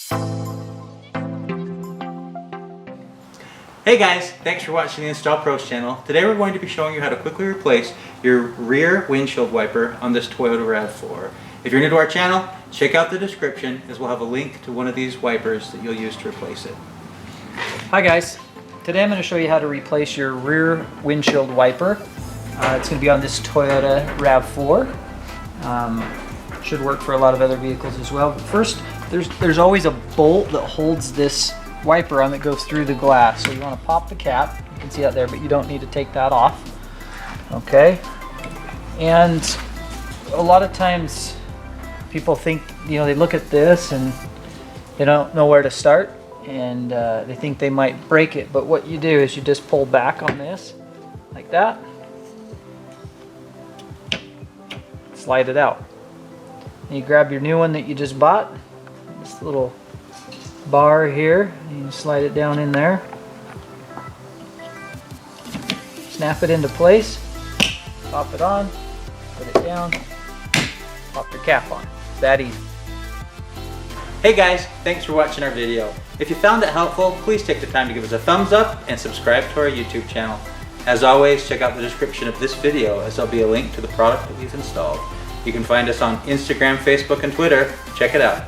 Hey guys, thanks for watching the Install Pros channel. Today we're going to be showing you how to quickly replace your rear windshield wiper on this Toyota Rav4. If you're new to our channel, check out the description as we'll have a link to one of these wipers that you'll use to replace it. Hi guys, today I'm going to show you how to replace your rear windshield wiper. It's going to be on this Toyota Rav4. Should work for a lot of other vehicles as well. But first, there's always a bolt that holds this wiper on that goes through the glass. So you want to pop the cap. You can see that there, but you don't need to take that off. Okay. And a lot of times people think, they look at this and they don't know where to start, and they think they might break it. But what you do is you just pull back on this like that, slide it out. And you grab your new one that you just bought, this little bar here, and you slide it down in there, snap it into place, pop it on, put it down, pop your cap on. It's that easy. Hey guys, thanks for watching our video. If you found it helpful, please take the time to give us a thumbs up and subscribe to our YouTube channel. As always, check out the description of this video as there'll be a link to the product that we've installed. You can find us on Instagram, Facebook, and Twitter. Check it out.